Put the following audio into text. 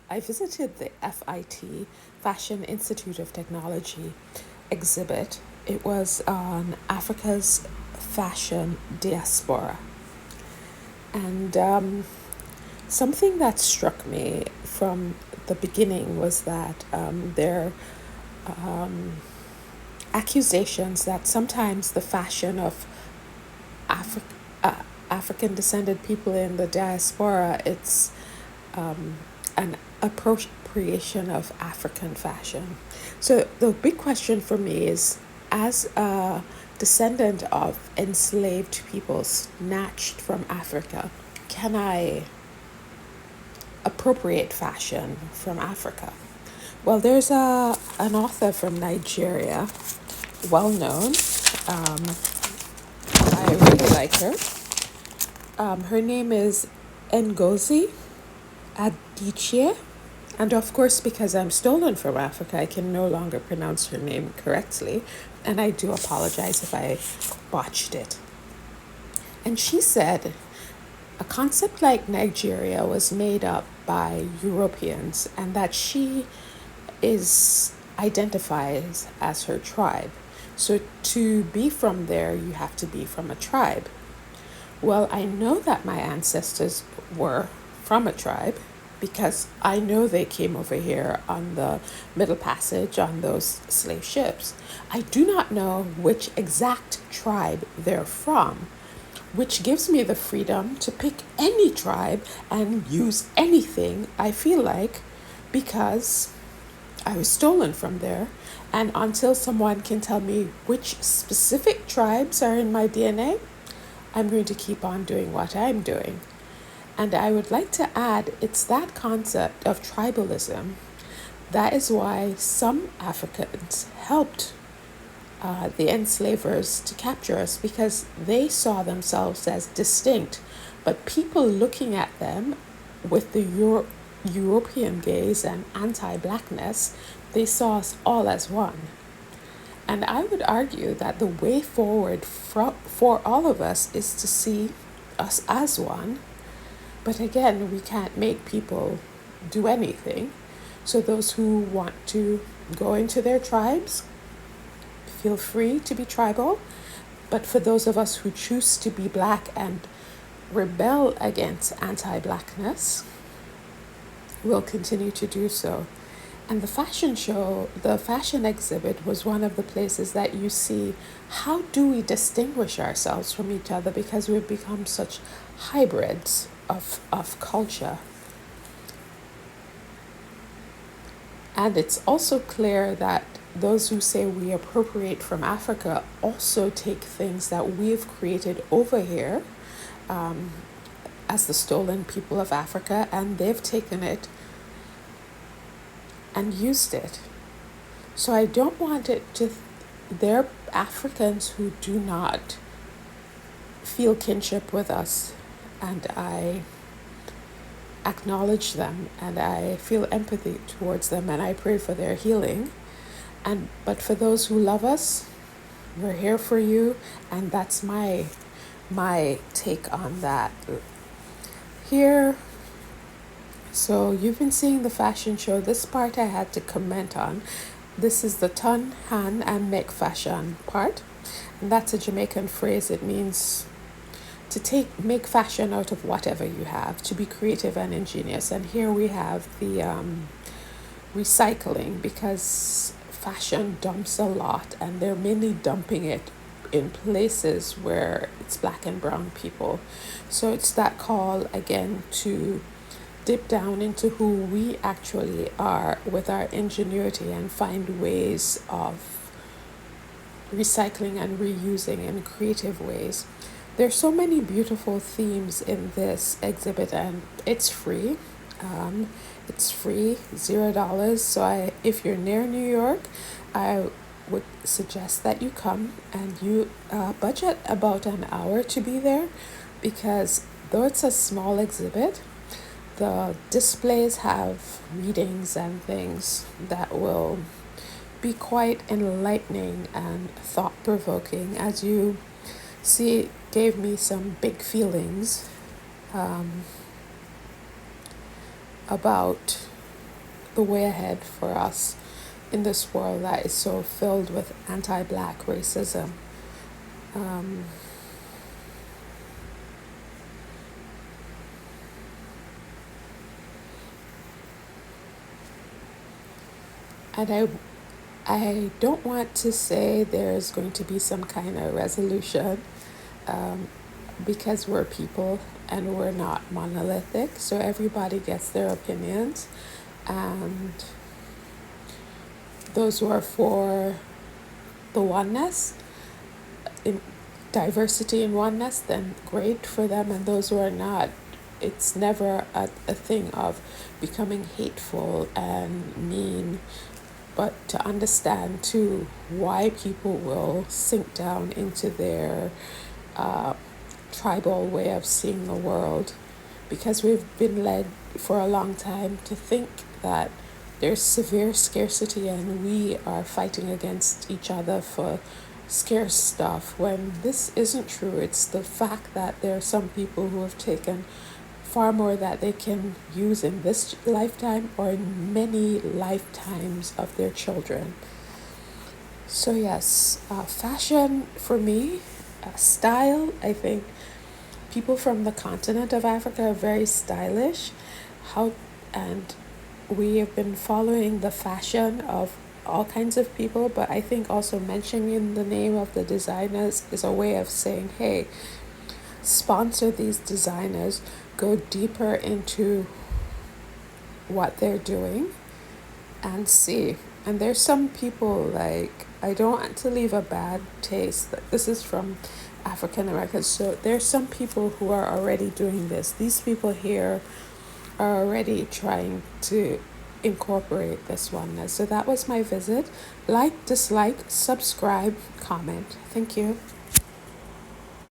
I visited the FIT, Fashion Institute of Technology exhibit. It was on Africa's fashion diaspora. And something that struck me from the beginning was that there are accusations that sometimes the fashion of Afri- uh, African descended people in the diaspora, it's an appropriation of African fashion. So the big question for me is, as a descendant of enslaved people snatched from Africa, can I appropriate fashion from Africa? Well, there's an author from Nigeria, well known. Um, I really like her. Her name is Ngozi Adichie. And of course, because I'm stolen from Africa, I can no longer pronounce her name correctly. And I do apologize if I botched it. And she said a concept like Nigeria was made up by Europeans, and that she is identifies as her tribe. So to be from there, you have to be from a tribe. Well, I know that my ancestors were from a tribe because I know they came over here on the Middle Passage on those slave ships. I do not know which exact tribe they're from, which gives me the freedom to pick any tribe and use anything I feel like because I was stolen from there. And until someone can tell me which specific tribes are in my DNA, I'm going to keep on doing what I'm doing. And I would like to add, it's that concept of tribalism. That is why some Africans helped the enslavers to capture us, because they saw themselves as distinct. But people looking at them with the European gaze and anti-blackness, they saw us all as one. And I would argue that the way forward for all of us is to see us as one. But again, we can't make people do anything. So those who want to go into their tribes, feel free to be tribal. But for those of us who choose to be black and rebel against anti-blackness, we'll continue to do so. And the fashion show, the fashion exhibit was one of the places that you see how do we distinguish ourselves from each other, because we've become such hybrids of culture. And it's also clear that those who say we appropriate from Africa also take things that we've created over here as the stolen people of Africa, and they've taken it and used it. So I don't want it to, they're Africans who do not feel kinship with us, and I acknowledge them and I feel empathy towards them and I pray for their healing. And but for those who love us, we're here for you, and that's my take on that. Here, so you've been seeing the fashion show. This part I had to comment on. This is the Ton, Han, and Make Fashion part. And that's a Jamaican phrase. It means to make fashion out of whatever you have, to be creative and ingenious. And here we have the recycling, because fashion dumps a lot, and they're mainly dumping it in places where it's black and brown people. So it's that call again to dip down into who we actually are with our ingenuity and find ways of recycling and reusing in creative ways. There's so many beautiful themes in this exhibit, and it's free. It's free, $0. So if you're near New York, I would suggest that you come and you budget about an hour to be there, because though it's a small exhibit, the displays have readings and things that will be quite enlightening and thought-provoking. As you see, it gave me some big feelings about the way ahead for us in this world that is so filled with anti-black racism. Um, and I don't want to say there's going to be some kind of resolution, um, because we're people and we're not monolithic. So everybody gets their opinions, and those who are for the oneness, in diversity and oneness, then great for them. And those who are not, it's never a thing of becoming hateful and mean, but to understand too why people will sink down into their uh, tribal way of seeing the world, because we've been led for a long time to think that there's severe scarcity and we are fighting against each other for scarce stuff, when this isn't true. It's the fact that there are some people who have taken far more that they can use in this lifetime or in many lifetimes of their children. So yes, fashion for me, style, I think people from the continent of Africa are very stylish. How and we have been following the fashion of all kinds of people, but I think also mentioning the name of the designers is a way of saying, hey, sponsor these designers, go deeper into what they're doing and see. And there's some people, like, I don't want to leave a bad taste. This is from African Americans. So there's some people who are already doing this. These people here are already trying to incorporate this oneness. So that was my visit. Like, dislike, subscribe, comment. Thank you.